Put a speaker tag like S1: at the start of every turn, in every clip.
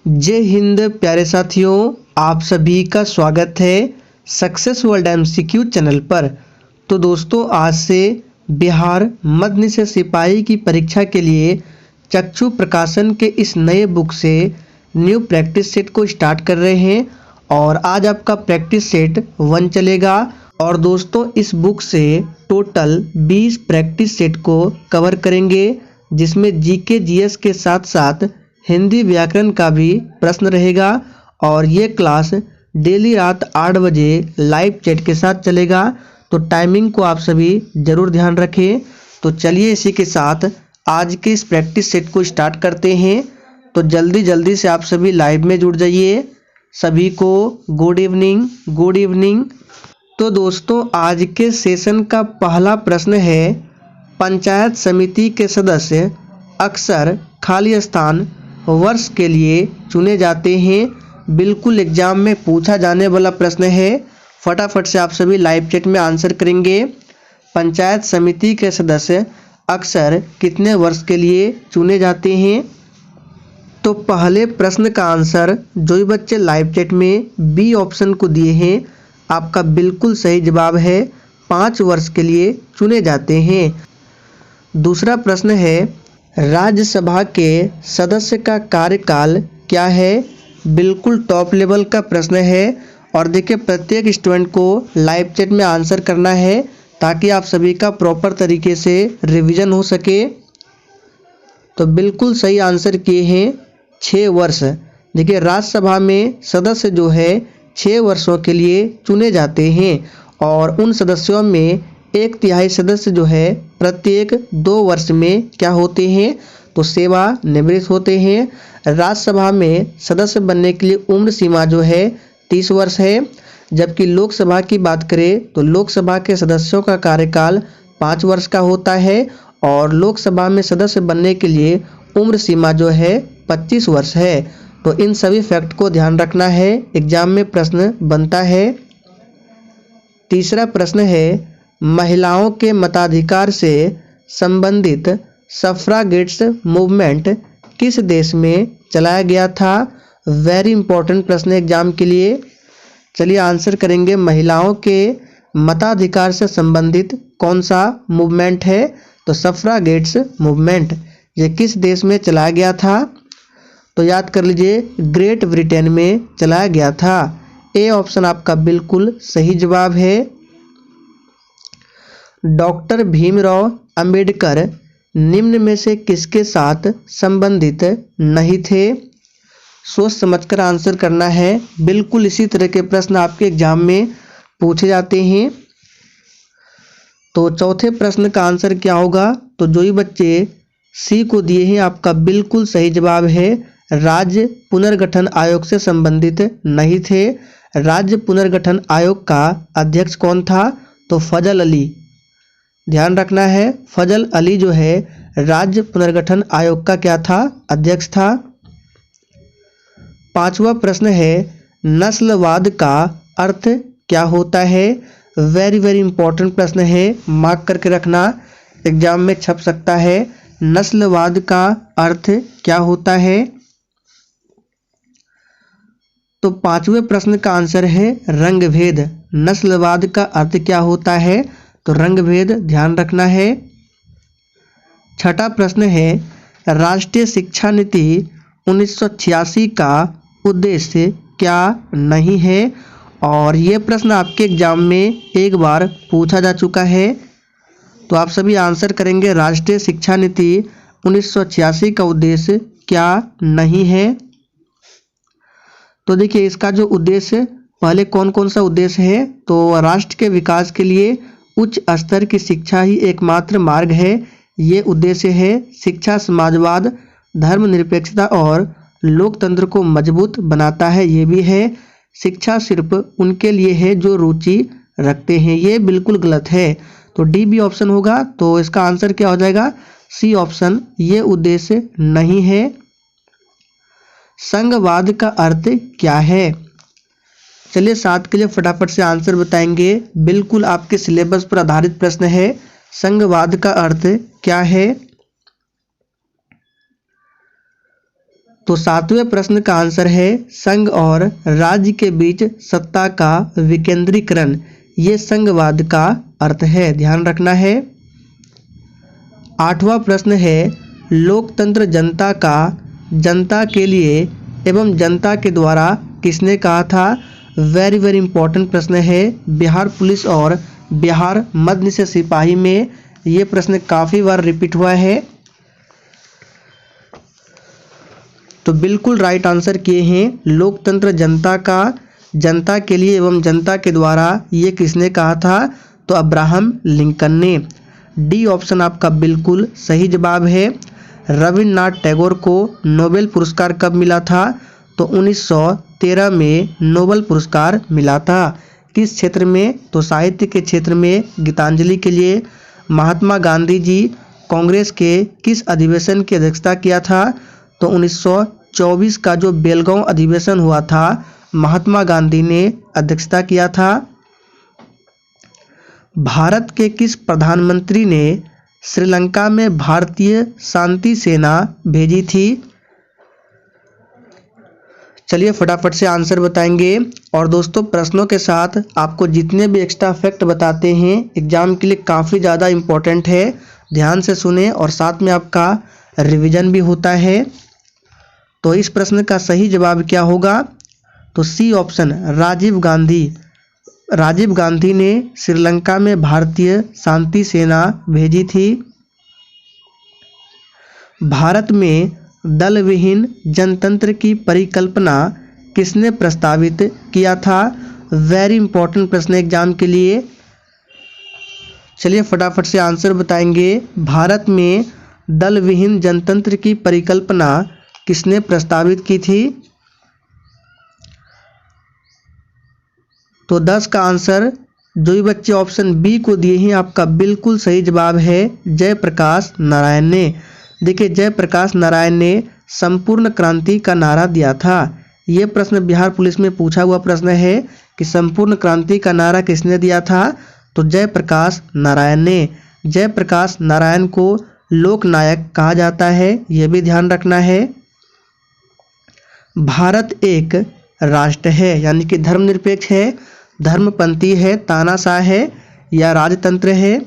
S1: जय हिंद प्यारे साथियों, आप सभी का स्वागत है सक्सेस वर्ल्ड एमसीक्यू चैनल पर। तो दोस्तों, आज से बिहार मध्य निषेध सिपाही की परीक्षा के लिए चक्षु प्रकाशन के इस नए बुक से न्यू प्रैक्टिस सेट को स्टार्ट कर रहे हैं और आज आपका प्रैक्टिस सेट 1 चलेगा। और दोस्तों, इस बुक से टोटल 20 प्रैक्टिस सेट को कवर करेंगे, जिसमें जीके जीएस के साथ साथ हिंदी व्याकरण का भी प्रश्न रहेगा। और ये क्लास डेली रात 8 बजे लाइव चैट के साथ चलेगा, तो टाइमिंग को आप सभी ज़रूर ध्यान रखें। तो चलिए इसी के साथ आज के इस प्रैक्टिस सेट को स्टार्ट करते हैं। तो जल्दी से आप सभी लाइव में जुड़ जाइए। सभी को गुड इवनिंग। तो दोस्तों, आज के सेशन का पहला प्रश्न है, पंचायत समिति के सदस्य अक्सर खाली स्थान वर्ष के लिए चुने जाते हैं। बिल्कुल एग्जाम में पूछा जाने वाला प्रश्न है। फटाफट से आप सभी लाइव चैट में आंसर करेंगे। पंचायत समिति के सदस्य अक्सर कितने वर्ष के लिए चुने जाते हैं? तो पहले प्रश्न का आंसर जो भी बच्चे लाइव चैट में बी ऑप्शन को दिए हैं, आपका बिल्कुल सही जवाब है, 5 वर्ष के लिए चुने जाते हैं। दूसरा प्रश्न है, राज्यसभा के सदस्य का कार्यकाल क्या है? बिल्कुल टॉप लेवल का प्रश्न है। और देखिए, प्रत्येक स्टूडेंट को लाइव चैट में आंसर करना है ताकि आप सभी का प्रॉपर तरीके से रिवीजन हो सके। तो बिल्कुल सही आंसर किए हैं, 6 वर्ष। देखिए, राज्यसभा में सदस्य जो है 6 वर्षों के लिए चुने जाते हैं और उन सदस्यों में 1/3 सदस्य जो है प्रत्येक 2 वर्ष में क्या होते हैं? तो सेवानिवृत्त होते हैं। राज्यसभा में सदस्य बनने के लिए उम्र सीमा जो है 30 वर्ष है। जबकि लोकसभा की बात करें तो लोकसभा के सदस्यों का कार्यकाल 5 वर्ष का होता है और लोकसभा में सदस्य बनने के लिए उम्र सीमा जो है 25 वर्ष है। तो इन सभी फैक्ट को ध्यान रखना है, एग्जाम में प्रश्न बनता है। तीसरा प्रश्न है, महिलाओं के मताधिकार से संबंधित सफ्रागेट्स मूवमेंट किस देश में चलाया गया था? वेरी इंपॉर्टेंट प्रश्न है एग्जाम के लिए। चलिए आंसर करेंगे, महिलाओं के मताधिकार से संबंधित कौन सा मूवमेंट है? तो सफ्रागेट्स मूवमेंट ये किस देश में चलाया गया था? तो याद कर लीजिए, ग्रेट ब्रिटेन में चलाया गया था। ए ऑप्शन आपका बिल्कुल सही जवाब है। डॉक्टर भीमराव अंबेडकर निम्न में से किसके साथ संबंधित नहीं थे? सोच समझकर आंसर करना है। बिल्कुल इसी तरह के प्रश्न आपके एग्जाम में पूछे जाते हैं। तो चौथे प्रश्न का आंसर क्या होगा? तो जो ही बच्चे सी को दिए हैं, आपका बिल्कुल सही जवाब है, राज्य पुनर्गठन आयोग से संबंधित नहीं थे। राज्य पुनर्गठन आयोग का अध्यक्ष कौन था? तो फजल अली। ध्यान रखना है, फजल अली जो है राज्य पुनर्गठन आयोग का क्या था? अध्यक्ष था। पांचवा प्रश्न है, नस्लवाद का अर्थ क्या होता है? वेरी इंपॉर्टेंट प्रश्न है, मार्क करके रखना, एग्जाम में छप सकता है। नस्लवाद का अर्थ क्या होता है? तो पांचवें प्रश्न का आंसर है रंगभेद। नस्लवाद का अर्थ क्या होता है? तो रंगभेद, ध्यान रखना है। छठा प्रश्न है, राष्ट्रीय शिक्षा नीति 1986 का उद्देश्य क्या नहीं है? और ये प्रश्न आपके एग्जाम में एक बार पूछा जा चुका है। तो आप सभी आंसर करेंगे, राष्ट्रीय शिक्षा नीति 1986 का उद्देश्य क्या नहीं है? तो देखिए, इसका जो उद्देश्य, पहले कौन कौन सा उद्देश्य है? तो राष्ट्र के विकास के लिए उच्च स्तर की शिक्षा ही एकमात्र मार्ग है, ये उद्देश्य है। शिक्षा समाजवाद, धर्मनिरपेक्षता और लोकतंत्र को मजबूत बनाता है, ये भी है। शिक्षा सिर्फ उनके लिए है जो रुचि रखते हैं, ये बिल्कुल गलत है। तो डी बी ऑप्शन होगा। तो इसका आंसर क्या हो जाएगा? सी ऑप्शन, ये उद्देश्य नहीं है। संघवाद का अर्थ क्या है? चलिए 7 के लिए फटाफट से आंसर बताएंगे। बिल्कुल आपके सिलेबस पर आधारित प्रश्न है। संघवाद का अर्थ क्या है? तो 7वें प्रश्न का आंसर है संघ और राज्य के बीच सत्ता का विकेंद्रीकरण। ये संघवाद का अर्थ है, ध्यान रखना है। 8वां प्रश्न है लोकतंत्र जनता का जनता के लिए एवं जनता के द्वारा किसने कहा था। वेरी वेरी इंपॉर्टेंट प्रश्न है। बिहार पुलिस और बिहार मध्य निषेध सिपाही में ये प्रश्न काफ़ी बार रिपीट हुआ है। तो बिल्कुल राइट आंसर किए हैं। लोकतंत्र जनता का जनता के लिए एवं जनता के द्वारा ये किसने कहा था, तो अब्राहम लिंकन ने। डी ऑप्शन आपका बिल्कुल सही जवाब है। रविन्द्रनाथ टैगोर को नोबेल पुरस्कार कब मिला था, तो 1913 में नोबेल पुरस्कार मिला था। किस क्षेत्र में, तो साहित्य के क्षेत्र में गीतांजलि के लिए। महात्मा गांधी जी कांग्रेस के किस अधिवेशन की अध्यक्षता किया था, तो 1924 का जो बेलगांव अधिवेशन हुआ था महात्मा गांधी ने अध्यक्षता किया था। भारत के किस प्रधानमंत्री ने श्रीलंका में भारतीय शांति सेना भेजी थी। चलिए फटाफट से आंसर बताएंगे। और दोस्तों प्रश्नों के साथ आपको जितने भी एक्स्ट्रा फैक्ट बताते हैं एग्जाम के लिए काफ़ी ज़्यादा इम्पोर्टेंट है, ध्यान से सुने और साथ में आपका रिवीजन भी होता है। तो इस प्रश्न का सही जवाब क्या होगा, तो सी ऑप्शन राजीव गांधी ने श्रीलंका में भारतीय शांति सेना भेजी थी। भारत में दल विहीन जनतंत्र की परिकल्पना किसने प्रस्तावित किया था। वेरी इंपॉर्टेंट प्रश्न एग्जाम के लिए। चलिए फटाफट से आंसर बताएंगे। भारत में दल विहीन जनतंत्र की परिकल्पना किसने प्रस्तावित की थी, तो 10 का आंसर जो भी बच्चे ऑप्शन बी को दिए हैं आपका बिल्कुल सही जवाब है जयप्रकाश नारायण ने। देखिए जयप्रकाश नारायण ने संपूर्ण क्रांति का नारा दिया था। ये प्रश्न बिहार पुलिस में पूछा हुआ प्रश्न है कि संपूर्ण क्रांति का नारा किसने दिया था, तो जयप्रकाश नारायण ने। जयप्रकाश नारायण को लोकनायक कहा जाता है, यह भी ध्यान रखना है। भारत एक राष्ट्र है यानी कि धर्मनिरपेक्ष है, धर्मपंथी है, तानाशाह है या राजतंत्र है।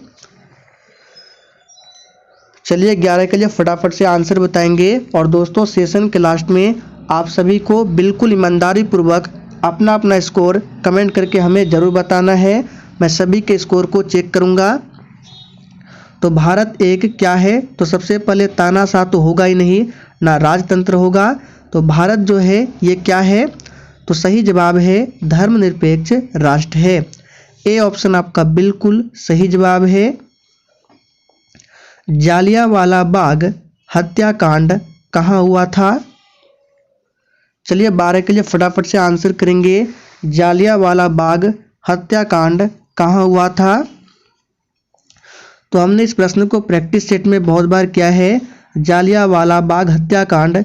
S1: चलिए 11 के लिए फटाफट से आंसर बताएंगे। और दोस्तों सेशन के लास्ट में आप सभी को बिल्कुल ईमानदारी पूर्वक अपना अपना स्कोर कमेंट करके हमें ज़रूर बताना है। मैं सभी के स्कोर को चेक करूंगा। तो भारत एक क्या है, तो सबसे पहले तानाशाह तो होगा ही नहीं, ना राजतंत्र होगा। तो भारत जो है ये क्या है, तो सही जवाब है धर्मनिरपेक्ष राष्ट्र है। ए ऑप्शन आपका बिल्कुल सही जवाब है। जालियांवाला बाग हत्याकांड कहाँ हुआ था। चलिए 12 के लिए फटाफट से आंसर करेंगे। जालियांवाला बाग हत्याकांड कहाँ हुआ था। तो हमने इस प्रश्न को प्रैक्टिस सेट में बहुत बार किया है। जालियांवाला बाग हत्याकांड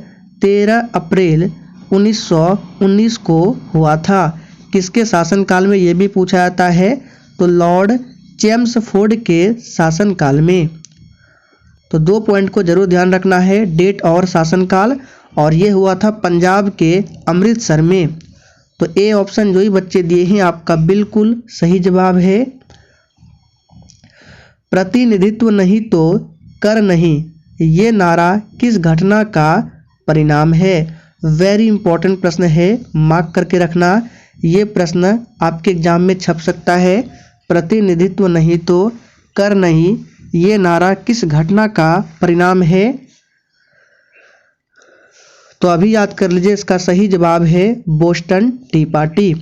S1: 13 अप्रैल 1919 को हुआ था। किसके शासनकाल में ये भी पूछा जाता है, तो लॉर्ड चेम्सफोर्ड के शासनकाल में। तो 2 पॉइंट को जरूर ध्यान रखना है, डेट और शासनकाल। और ये हुआ था पंजाब के अमृतसर में। तो ए ऑप्शन जो ही बच्चे दिए हैं आपका बिल्कुल सही जवाब है। प्रतिनिधित्व नहीं तो कर नहीं, ये नारा किस घटना का परिणाम है। वेरी इंपॉर्टेंट प्रश्न है, मार्क करके रखना। ये प्रश्न आपके एग्जाम में छप सकता है। प्रतिनिधित्व नहीं तो कर नहीं, ये नारा किस घटना का परिणाम है। तो अभी याद कर लीजिए, इसका सही जवाब है बोस्टन टी पार्टी।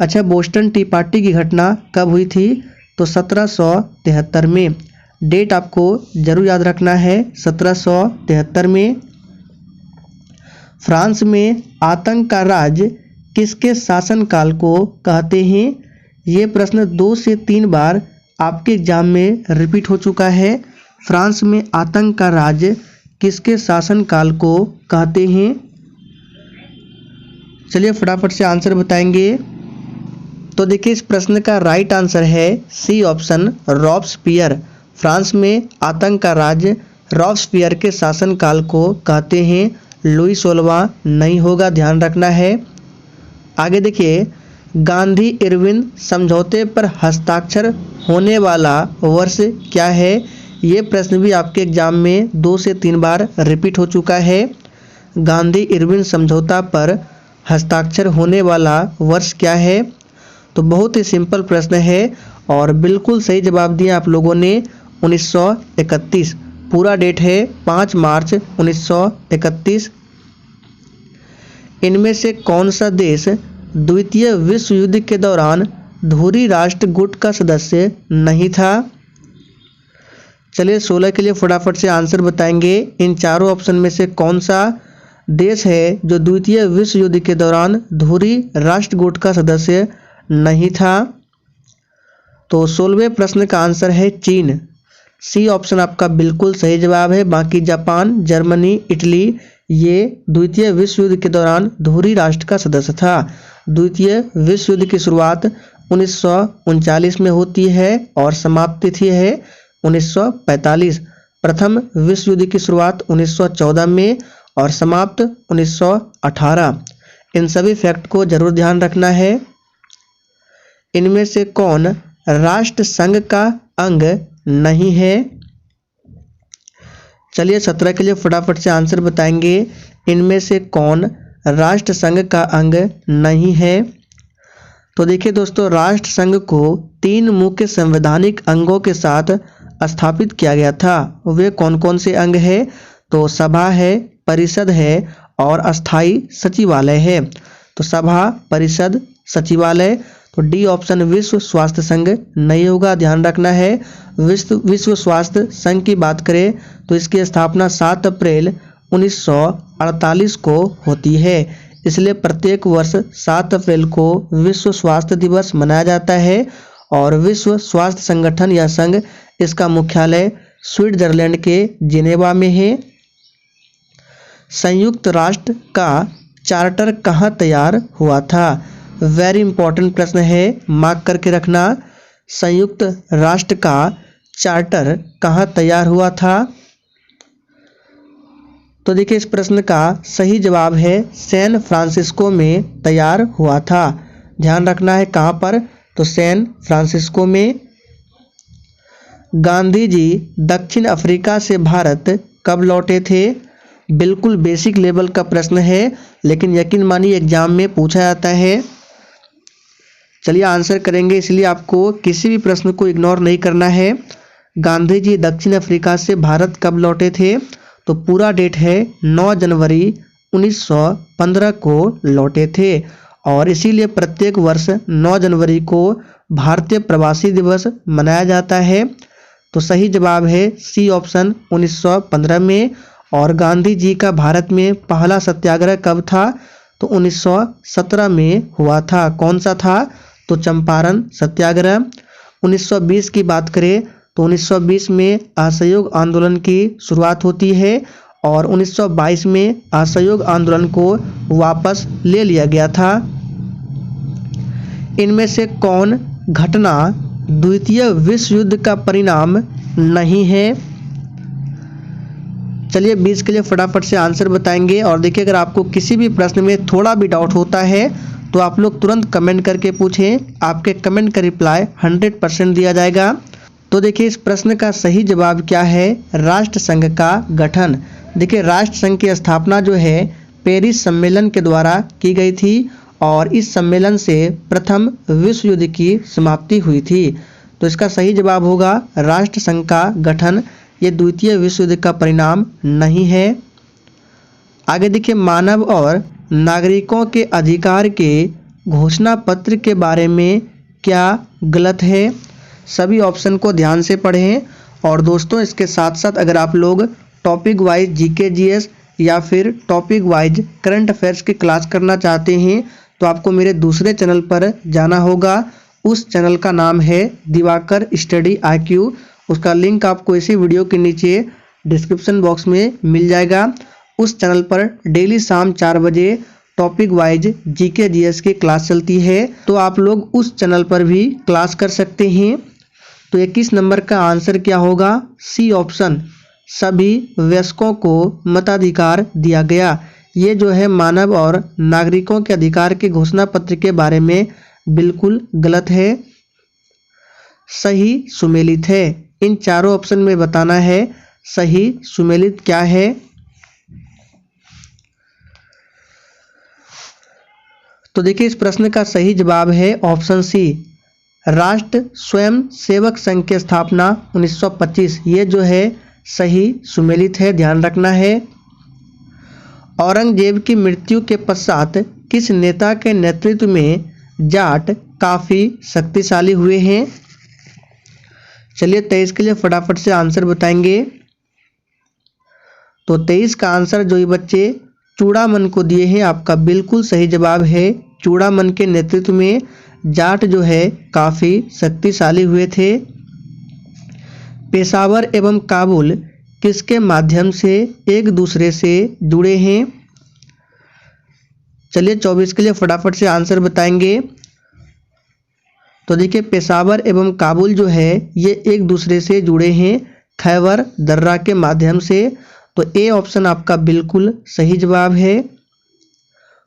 S1: अच्छा, बोस्टन टी पार्टी की घटना कब हुई थी, तो 1773 में। डेट आपको जरूर याद रखना है 1773 में। फ्रांस में आतंक का राज किसके शासनकाल को कहते हैं। ये प्रश्न 2 से 3 बार आपके एग्जाम में रिपीट हो चुका है। फ्रांस में आतंक का राज किसके शासनकाल को कहते हैं। चलिए फटाफट से आंसर बताएंगे। तो देखिए इस प्रश्न का राइट आंसर है सी ऑप्शन रॉब्सपियर। फ्रांस में आतंक का राज रॉब्सपियर के शासनकाल को कहते हैं। लुई 16वां नहीं होगा, ध्यान रखना है। आगे देखिए, गांधी इरविन समझौते पर हस्ताक्षर होने वाला वर्ष क्या है। ये प्रश्न भी आपके एग्जाम में 2 से 3 बार रिपीट हो चुका है। गांधी इरविन समझौता पर हस्ताक्षर होने वाला वर्ष क्या है। तो बहुत ही सिंपल प्रश्न है और बिल्कुल सही जवाब दिया आप लोगों ने, 1931। पूरा डेट है 5 मार्च 1931। इनमें से कौन सा देश द्वितीय विश्व युद्ध के दौरान धुरी राष्ट्र गुट का सदस्य नहीं था। चलिए 16 के लिए फटाफट से आंसर बताएंगे। इन चारों ऑप्शन में से कौन सा देश है जो द्वितीय विश्व युद्ध के दौरान धुरी राष्ट्र गुट का सदस्य नहीं था। तो 16वें प्रश्न का आंसर है चीन। सी ऑप्शन आपका बिल्कुल सही जवाब है। बाकी जापान, जर्मनी, इटली ये द्वितीय विश्व युद्ध के दौरान धुरी राष्ट्र का सदस्य था। द्वितीय विश्व युद्ध की शुरुआत 1939 में होती है और समाप्ति तिथि है 1945। प्रथम विश्व युद्ध की शुरुआत 1914 में और समाप्त 1918। इन सभी फैक्ट को जरूर ध्यान रखना है। इनमें से कौन राष्ट्र संघ का अंग नहीं है। चलिए 17 के लिए फटाफट से आंसर बताएंगे। इनमें से कौन राष्ट्र संघ का अंग नहीं है। तो देखिए दोस्तों, राष्ट्र संघ को 3 मुख्य संवैधानिक अंगों के साथ स्थापित किया गया था। वे कौन कौन से अंग है। तो सभा है, परिषद है और अस्थाई सचिवालय है। तो सभा, परिषद, सचिवालय। तो डी ऑप्शन विश्व स्वास्थ्य संघ नहीं होगा, ध्यान रखना है। विश्व स्वास्थ्य संघ की बात करें तो इसकी स्थापना 7 अप्रैल 1948 को होती है। इसलिए प्रत्येक वर्ष 7 अप्रैल को विश्व स्वास्थ्य दिवस मनाया जाता है। और विश्व स्वास्थ्य संगठन या संघ, इसका मुख्यालय स्विट्जरलैंड के जिनेवा में है। संयुक्त राष्ट्र का चार्टर कहाँ तैयार हुआ था। वेरी इंपॉर्टेंट प्रश्न है, मार्क करके रखना। संयुक्त राष्ट्र का चार्टर कहाँ तैयार हुआ था। तो देखिए इस प्रश्न का सही जवाब है सैन फ्रांसिस्को में तैयार हुआ था। ध्यान रखना है कहाँ पर, तो सैन फ्रांसिस्को में। गांधी जी दक्षिण अफ्रीका से भारत कब लौटे थे। बिल्कुल बेसिक लेवल का प्रश्न है, लेकिन यकीन मानिए एग्जाम में पूछा जाता है। चलिए आंसर करेंगे, इसलिए आपको किसी भी प्रश्न को इग्नोर नहीं करना है। गांधी जी दक्षिण अफ्रीका से भारत कब लौटे थे। तो पूरा डेट है 9 जनवरी 1915 को लौटे थे। और इसीलिए प्रत्येक वर्ष 9 जनवरी को भारतीय प्रवासी दिवस मनाया जाता है। तो सही जवाब है सी ऑप्शन 1915 में। और गांधी जी का भारत में पहला सत्याग्रह कब था। तो 1917 में हुआ था। कौन सा था। तो चंपारण सत्याग्रह। 1920 की बात करें तो 1920 में असहयोग आंदोलन की शुरुआत होती है और 1922 में असहयोग आंदोलन को वापस ले लिया गया था। इनमें से कौन घटना द्वितीय विश्व युद्ध का परिणाम नहीं है। चलिए 20 के लिए फटाफट से आंसर बताएंगे। और देखिए अगर आपको किसी भी प्रश्न में थोड़ा भी डाउट होता है तो आप लोग तुरंत कमेंट करके पूछें, आपके कमेंट का रिप्लाई 100% दिया जाएगा। तो देखिए इस प्रश्न का सही जवाब क्या है, राष्ट्र संघ का गठन। देखिए राष्ट्र संघ की स्थापना जो है पेरिस सम्मेलन के द्वारा की गई थी और इस सम्मेलन से प्रथम विश्व युद्ध की समाप्ति हुई थी। तो इसका सही जवाब होगा राष्ट्र संघ का गठन। ये द्वितीय विश्व युद्ध का परिणाम नहीं है। आगे देखिए, मानव और नागरिकों के अधिकार के घोषणा पत्र के बारे में क्या गलत है। सभी ऑप्शन को ध्यान से पढ़ें। और दोस्तों इसके साथ साथ अगर आप लोग टॉपिक वाइज जीके जीएस या फिर टॉपिक वाइज करंट अफेयर्स की क्लास करना चाहते हैं तो आपको मेरे दूसरे चैनल पर जाना होगा। उस चैनल का नाम है दिवाकर स्टडी IQ। उसका लिंक आपको इसी वीडियो के नीचे डिस्क्रिप्शन बॉक्स में मिल जाएगा। उस चैनल पर डेली शाम 4 बजे टॉपिक वाइज जीके जीएस की क्लास चलती है, तो आप लोग उस चैनल पर भी क्लास कर सकते हैं। तो 21 नंबर का आंसर क्या होगा, सी ऑप्शन सभी वयस्कों को मताधिकार दिया गया। ये जो है मानव और नागरिकों के अधिकार के घोषणा पत्र के बारे में बिल्कुल गलत है। सही सुमेलित है। इन चारों ऑप्शन में बताना है सही सुमेलित क्या है। तो देखिए इस प्रश्न का सही जवाब है ऑप्शन सी, राष्ट्र स्वयं सेवक संघ की स्थापना 1925। ये जो है सही सुमेलित है, ध्यान रखना है। औरंगजेब की मृत्यु के पश्चात किस नेता के नेतृत्व में जाट काफी शक्तिशाली हुए हैं? चलिए 23 के लिए फटाफट से आंसर बताएंगे। तो 23 का आंसर जो ये बच्चे चूड़ामन को दिए हैं, आपका बिल्कुल सही जवाब है। चूड़ामन के नेतृत्व में जाट जो है काफी शक्तिशाली हुए थे। पेशावर एवं काबुल किसके माध्यम से एक दूसरे से जुड़े हैं? चलिए 24 के लिए फटाफट से आंसर बताएंगे। तो देखिए पेशावर एवं काबुल जो है ये एक दूसरे से जुड़े हैं खैबर दर्रा के माध्यम से। तो ए ऑप्शन आपका बिल्कुल सही जवाब है।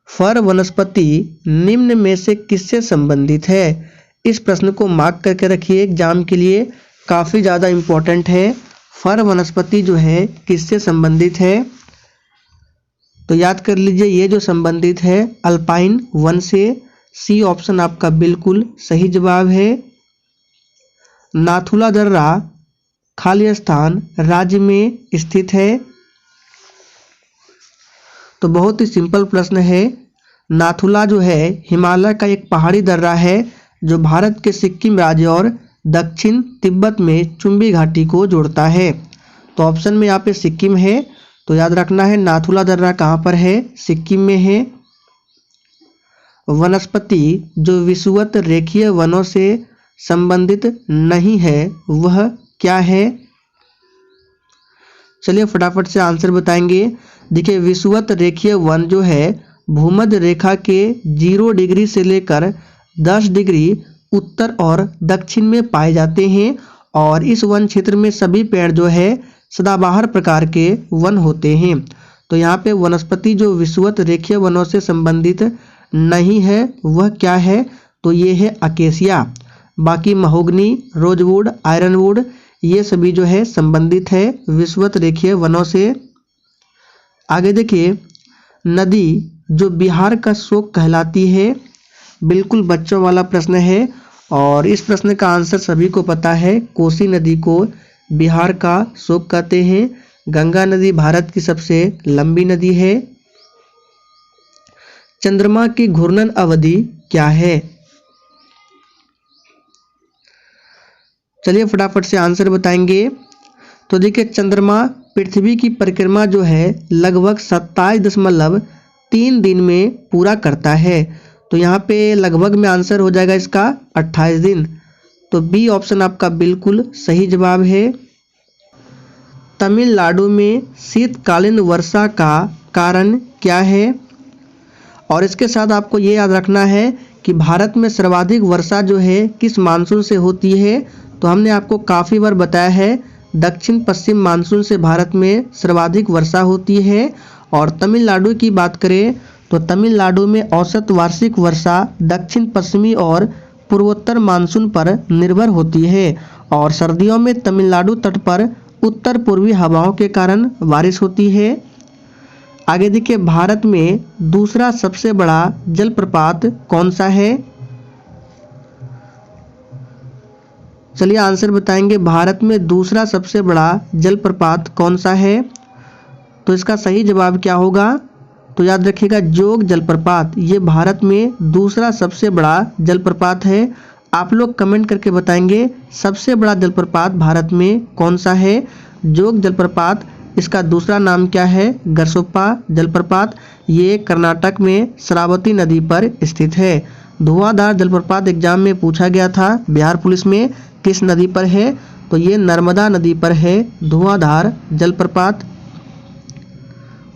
S1: फर वनस्पति निम्न में से किससे संबंधित है? इस प्रश्न को मार्क करके रखिए, एग्जाम के लिए काफ़ी ज़्यादा इम्पोर्टेंट है। फर वनस्पति जो है किससे संबंधित है? तो याद कर लीजिए ये जो संबंधित है अल्पाइन वन से। सी ऑप्शन आपका बिल्कुल सही जवाब है। नाथुला दर्रा खालिस्तान राज्य में स्थित है। तो बहुत ही सिंपल प्रश्न है। नाथुला जो है हिमालय का एक पहाड़ी दर्रा है जो भारत के सिक्किम राज्य और दक्षिण तिब्बत में चुंबी घाटी को जोड़ता है। तो ऑप्शन में यहाँ पे सिक्किम है, तो याद रखना है नाथुला दर्रा कहाँ पर है? सिक्किम में है। वनस्पति जो विषुवत रेखीय वनों से संबंधित नहीं है वह क्या है? चलिए फटाफट से आंसर बताएंगे। देखिए विषुवत रेखीय वन जो है भूमध्य रेखा के 0 डिग्री से लेकर 10 डिग्री उत्तर और दक्षिण में पाए जाते हैं और इस वन क्षेत्र में सभी पेड़ जो है सदाबहार प्रकार के वन होते हैं। तो यहाँ पे वनस्पति जो विषुवत रेखीय वनों से संबंधित नहीं है वह क्या है? तो ये है अकेसिया। बाकी महोगनी, रोजवुड, आयरनवुड ये सभी जो है संबंधित है विषुवत रेखीय वनों से। आगे देखिए नदी जो बिहार का शोक कहलाती है, बिल्कुल बच्चों वाला प्रश्न है और इस प्रश्न का आंसर सभी को पता है। कोसी नदी को बिहार का शोक कहते हैं। गंगा नदी भारत की सबसे लंबी नदी है। चंद्रमा की घूर्णन अवधि क्या है? चलिए फटाफट से आंसर बताएंगे। तो देखिए चंद्रमा पृथ्वी की परिक्रमा जो है लगभग 27.3 दिन में पूरा करता है। तो यहाँ पे लगभग में आंसर हो जाएगा इसका 28 दिन। तो बी ऑप्शन आपका बिल्कुल सही जवाब है। तमिलनाडु में शीतकालीन वर्षा का कारण क्या है? और इसके साथ आपको ये याद रखना है कि भारत में सर्वाधिक वर्षा जो है किस मानसून से होती है? तो हमने आपको काफ़ी बार बताया है दक्षिण पश्चिम मानसून से भारत में सर्वाधिक वर्षा होती है। और तमिलनाडु की बात करें तो तमिलनाडु में औसत वार्षिक वर्षा दक्षिण पश्चिमी और पूर्वोत्तर मानसून पर निर्भर होती है और सर्दियों में तमिलनाडु तट पर उत्तर पूर्वी हवाओं के कारण बारिश होती है। आगे देखिए भारत में दूसरा सबसे बड़ा जलप्रपात कौन सा है? चलिए आंसर बताएंगे। भारत में दूसरा सबसे बड़ा जलप्रपात कौन सा है? तो इसका सही जवाब क्या होगा? तो याद रखिएगा जोग जलप्रपात। ये भारत में दूसरा सबसे बड़ा जलप्रपात है। आप लोग कमेंट करके बताएंगे सबसे बड़ा जलप्रपात भारत में कौन सा है? जोग जलप्रपात। इसका दूसरा नाम क्या है? गरसोप्पा जलप्रपात। ये कर्नाटक में शरावती नदी पर स्थित है। धुआंधार जलप्रपात एग्जाम में पूछा गया था बिहार पुलिस में, किस नदी पर है? तो ये नर्मदा नदी पर है धुआंधार जलप्रपात।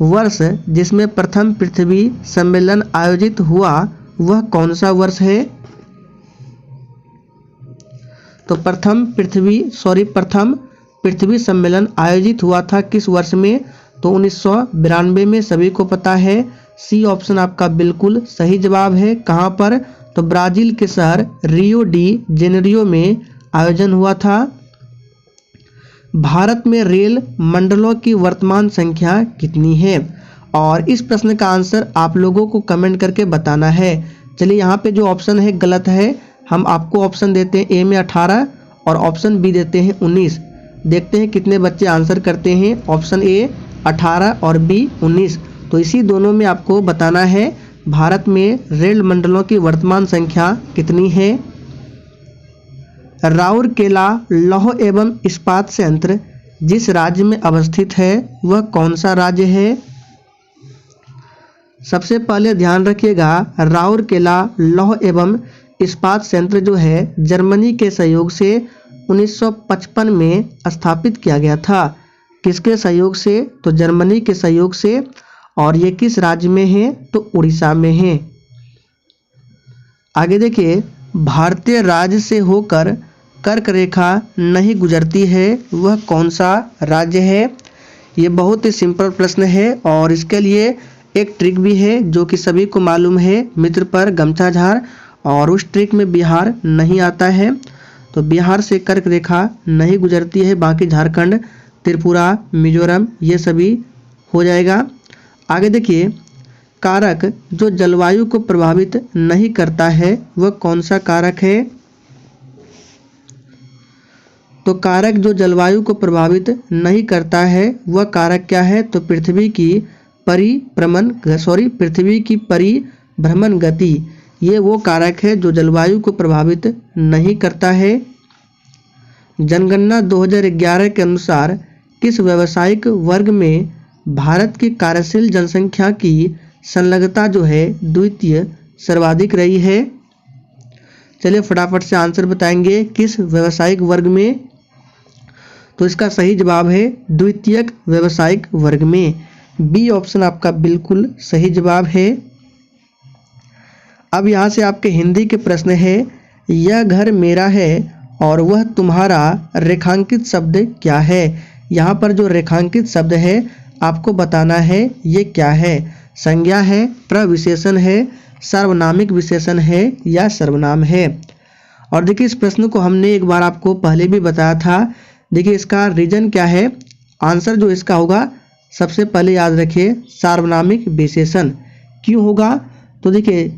S1: वर्ष जिसमें प्रथम पृथ्वी सम्मेलन आयोजित हुआ वह कौन सा वर्ष है? तो प्रथम पृथ्वी सम्मेलन आयोजित हुआ था किस वर्ष में? तो 1992 में, सभी को पता है। सी ऑप्शन आपका बिल्कुल सही जवाब है। कहाँ पर? तो ब्राजील के शहर रियो डी जेनेरियो में आयोजन हुआ था। भारत में रेल मंडलों की वर्तमान संख्या कितनी है? और इस प्रश्न का आंसर आप लोगों को कमेंट करके बताना है। चलिए, यहाँ पे जो ऑप्शन है गलत है। हम आपको ऑप्शन देते हैं ए में 18 और ऑप्शन बी देते हैं 19। देखते हैं कितने बच्चे आंसर करते हैं। ऑप्शन ए 18 और बी 19। तो इसी दोनों में आपको बताना है भारत में रेल मंडलों की वर्तमान संख्या कितनी है। राउरकेला लौह एवं इस्पात संयंत्र जिस राज्य में अवस्थित है वह कौन सा राज्य है? सबसे पहले ध्यान रखिएगा, राउरकेला लौह एवं इस्पात संयंत्र जो है जर्मनी के सहयोग से 1955 में स्थापित किया गया था। किसके सहयोग से? तो जर्मनी के सहयोग से। और ये किस राज्य में है? तो उड़ीसा में है। आगे देखिए, भारतीय राज्य से होकर कर्क रेखा नहीं गुजरती है वह कौन सा राज्य है? ये बहुत ही सिंपल प्रश्न है और इसके लिए एक ट्रिक भी है जो कि सभी को मालूम है, मित्र पर गमछा झाड़, और उस ट्रिक में बिहार नहीं आता है। तो बिहार से कर्क रेखा नहीं गुजरती है, बाकी झारखंड, त्रिपुरा, मिजोरम ये सभी हो जाएगा। आगे देखिए, कारक जो जलवायु को प्रभावित नहीं करता है वह कौन सा कारक है? तो कारक जो जलवायु को प्रभावित नहीं करता है वह कारक क्या है? तो पृथ्वी की परिभ्रमण गति, ये वो कारक है जो जलवायु को प्रभावित नहीं करता है। जनगणना 2011 के अनुसार किस व्यावसायिक वर्ग में भारत की कार्यशील जनसंख्या की संलग्नता जो है द्वितीय सर्वाधिक रही है? चलिए फटाफट से आंसर बताएंगे, किस व्यावसायिक वर्ग में? तो इसका सही जवाब है द्वितीयक व्यावसायिक वर्ग में। बी ऑप्शन आपका बिल्कुल सही जवाब है। अब यहाँ से आपके हिंदी के प्रश्न है, यह घर मेरा है और वह तुम्हारा रेखांकित शब्द क्या है? यहाँ पर जो रेखांकित शब्द है आपको बताना है ये क्या है। संज्ञा है, प्रविशेषण है, सार्वनामिक विशेषण है या सर्वनाम है। और देखिए इस प्रश्न को हमने एक बार आपको पहले भी बताया था। देखिए इसका रीजन क्या है, आंसर जो इसका होगा सबसे पहले याद रखिए सार्वनामिक विशेषण। क्यों होगा? तो देखिए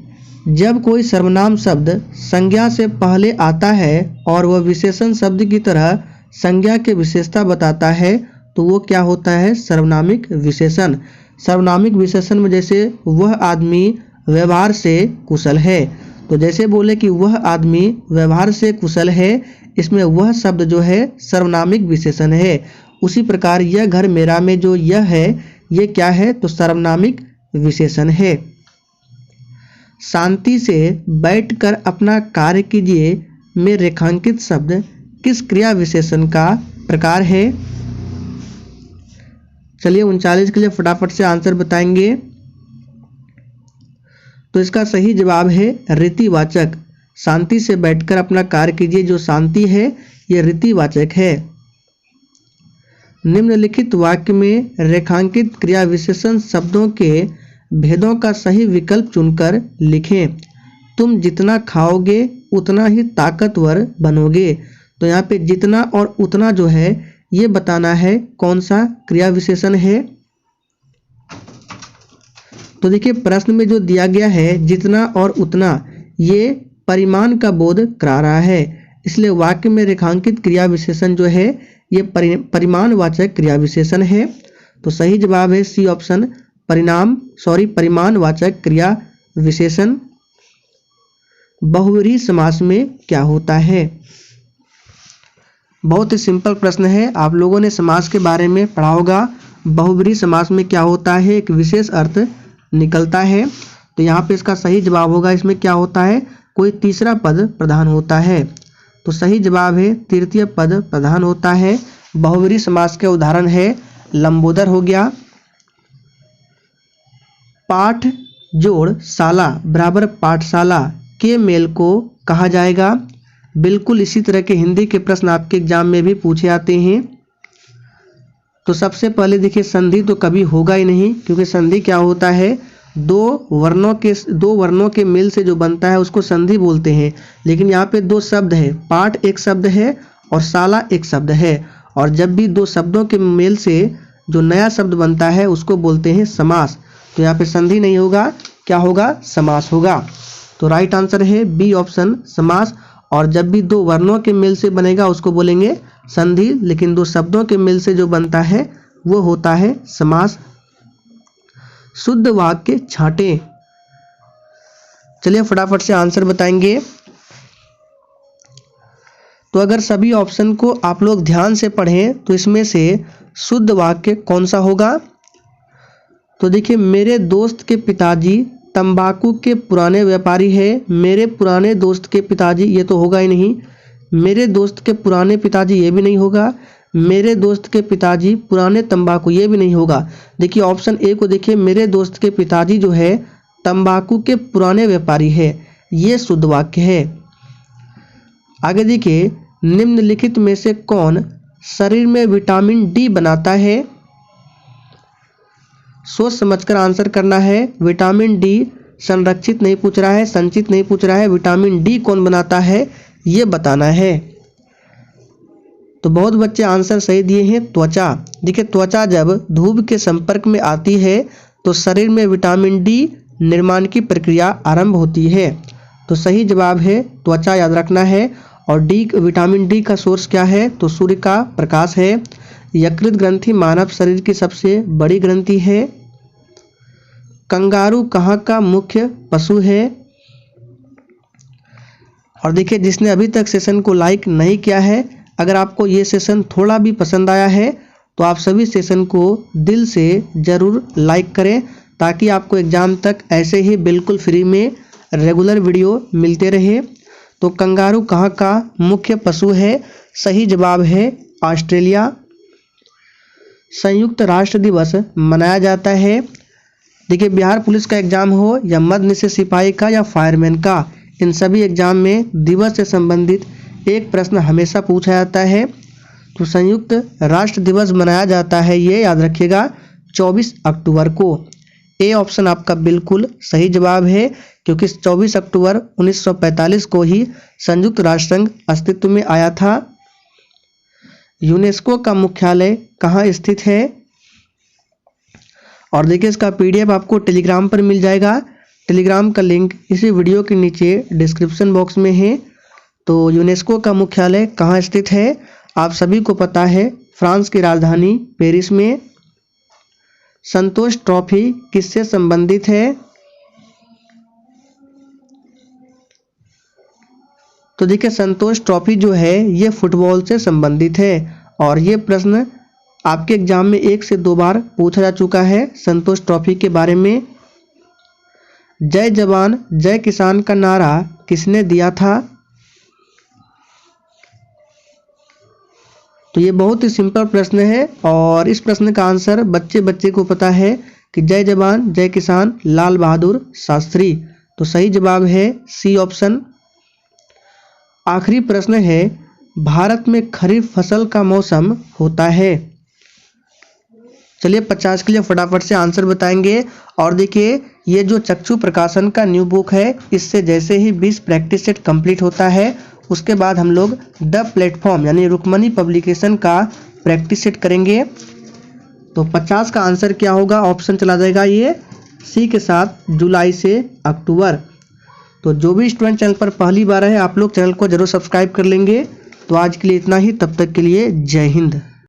S1: जब कोई सर्वनाम शब्द संज्ञा से पहले आता है और वह विशेषण शब्द की तरह संज्ञा के विशेषता बताता है तो वो क्या होता है? सर्वनामिक विशेषण। सर्वनामिक विशेषण में जैसे वह आदमी व्यवहार से कुशल है, तो जैसे बोले कि वह आदमी व्यवहार से कुशल है, इसमें वह शब्द जो है सर्वनामिक विशेषण है। उसी प्रकार यह घर मेरा में जो यह है ये क्या है? तो सर्वनामिक विशेषण है। शांति से बैठकर अपना कार्य कीजिए में रेखांकित शब्द किस क्रिया विशेषण का प्रकार है? चलिए 39 के लिए फटाफट से आंसर बताएंगे। तो इसका सही जवाब है रीतिवाचक। शांति से बैठकर अपना कार्य कीजिए, जो शांति है यह रीतिवाचक है। निम्नलिखित वाक्य में रेखांकित क्रिया विशेषण शब्दों के भेदों का सही विकल्प चुनकर लिखें। तुम जितना खाओगे उतना ही ताकतवर बनोगे। तो यहाँ पे जितना और उतना जो है ये बताना है कौन सा क्रिया विशेषण है। तो देखिए प्रश्न में जो दिया गया है जितना और उतना, ये परिमाण का बोध करा रहा है, इसलिए वाक्य में रेखांकित क्रिया विशेषण जो है ये परिमाणवाचक क्रिया विशेषण है। तो सही जवाब है सी ऑप्शन परिमाणवाचक क्रिया विशेषण। बहुव्रीहि समास में क्या होता है? बहुत ही सिंपल प्रश्न है, आप लोगों ने समास के बारे में पढ़ा होगा। बहुव्रीहि समास में क्या होता है? एक विशेष अर्थ निकलता है। तो यहाँ पे इसका सही जवाब होगा, इसमें क्या होता है? कोई तीसरा पद प्रधान होता है। तो सही जवाब है तृतीय पद प्रधान होता है। बहुव्रीहि समास के उदाहरण है लंबोदर हो गया, पाठ जोड़ शाला बराबर पाठशाला के मेल को कहा जाएगा। बिल्कुल इसी तरह के हिंदी के प्रश्न आपके एग्जाम में भी पूछे आते हैं। तो सबसे पहले देखिए संधि तो कभी होगा ही नहीं, क्योंकि संधि क्या होता है, दो वर्णों के मेल से जो बनता है उसको संधि बोलते हैं। लेकिन यहाँ पे दो शब्द है, पाठ एक शब्द है और शाला एक शब्द है, और जब भी दो शब्दों के मेल से जो नया शब्द बनता है उसको बोलते हैं समास। तो यहाँ पे संधि नहीं होगा, क्या होगा, समास होगा। तो राइट आंसर है बी ऑप्शन, समास। और जब भी दो वर्णों के मेल से बनेगा उसको बोलेंगे संधि, लेकिन दो शब्दों के मेल से जो बनता है वो होता है समास। शुद्ध वाक्य छांटे। चलिए फटाफट से आंसर बताएंगे। तो अगर सभी ऑप्शन को आप लोग ध्यान से पढ़ें तो इसमें से शुद्ध वाक्य कौन सा होगा। तो देखिए, मेरे दोस्त के पिताजी तंबाकू के पुराने व्यापारी है। मेरे पुराने दोस्त के पिताजी, ये तो होगा ही नहीं। मेरे दोस्त के पुराने पिताजी, ये भी नहीं होगा। मेरे दोस्त के पिताजी पुराने तंबाकू, ये भी नहीं होगा। देखिए ऑप्शन ए को देखिए, मेरे दोस्त के पिताजी जो है तंबाकू के पुराने व्यापारी है, ये शुद्ध वाक्य है। आगे देखिए, निम्नलिखित में से कौन शरीर में विटामिन डी बनाता है। सोच समझकर आंसर करना है। विटामिन डी संरक्षित नहीं पूछ रहा है, संचित नहीं पूछ रहा है, विटामिन डी कौन बनाता है ये बताना है। तो बहुत बच्चे आंसर सही दिए हैं, त्वचा। देखिए, त्वचा जब धूप के संपर्क में आती है तो शरीर में विटामिन डी निर्माण की प्रक्रिया आरंभ होती है। तो सही जवाब है त्वचा, याद रखना है। और डी, विटामिन डी का सोर्स क्या है, तो सूर्य का प्रकाश है। यकृत ग्रंथि मानव शरीर की सबसे बड़ी ग्रंथि है। कंगारू कहाँ का मुख्य पशु है। और देखिए, जिसने अभी तक सेशन को लाइक नहीं किया है, अगर आपको ये सेशन थोड़ा भी पसंद आया है तो आप सभी सेशन को दिल से ज़रूर लाइक करें, ताकि आपको एग्ज़ाम तक ऐसे ही बिल्कुल फ्री में रेगुलर वीडियो मिलते रहे। तो कंगारू कहाँ का मुख्य पशु है, सही जवाब है ऑस्ट्रेलिया। संयुक्त राष्ट्र दिवस मनाया जाता है। देखिए, बिहार पुलिस का एग्जाम हो या मध्य निषेध सिपाही का या फायरमैन का, इन सभी एग्जाम में दिवस से संबंधित एक प्रश्न हमेशा पूछा जाता है। तो संयुक्त राष्ट्र दिवस मनाया जाता है, ये याद रखिएगा, 24 अक्टूबर को। ए ऑप्शन आपका बिल्कुल सही जवाब है, क्योंकि 24 अक्टूबर 1945 को ही संयुक्त राष्ट्र संघ अस्तित्व में आया था। यूनेस्को का मुख्यालय कहाँ स्थित है। और देखिए, इसका पीडीएफ आपको टेलीग्राम पर मिल जाएगा। टेलीग्राम का लिंक इसी वीडियो के नीचे डिस्क्रिप्शन बॉक्स में है। तो यूनेस्को का मुख्यालय कहाँ स्थित है, आप सभी को पता है, फ्रांस की राजधानी पेरिस में। संतोष ट्रॉफी किससे संबंधित है। तो देखिए, संतोष ट्रॉफी जो है ये फुटबॉल से संबंधित है, और ये प्रश्न आपके एग्जाम में 1 से 2 बार पूछा जा चुका है संतोष ट्रॉफी के बारे में। जय जवान जय किसान का नारा किसने दिया था। तो ये बहुत ही सिंपल प्रश्न है, और इस प्रश्न का आंसर बच्चे को पता है कि जय जवान जय किसान लाल बहादुर शास्त्री। तो सही जवाब है सी ऑप्शन। आखिरी प्रश्न है, भारत में खरीफ फसल का मौसम होता है। चलिए 50 के लिए फटाफट से आंसर बताएंगे। और देखिए, ये जो चक्षु प्रकाशन का न्यू बुक है, इससे जैसे ही 20 प्रैक्टिस सेट कंप्लीट होता है उसके बाद हम लोग द प्लेटफॉर्म यानी रुक्मणी पब्लिकेशन का प्रैक्टिस सेट करेंगे। तो 50 का आंसर क्या होगा, ऑप्शन चला जाएगा ये सी के साथ, जुलाई से अक्टूबर। तो जो भी स्टूडेंट चैनल पर पहली बार है, आप लोग चैनल को जरूर सब्सक्राइब कर लेंगे। तो आज के लिए इतना ही, तब तक के लिए जय हिंद।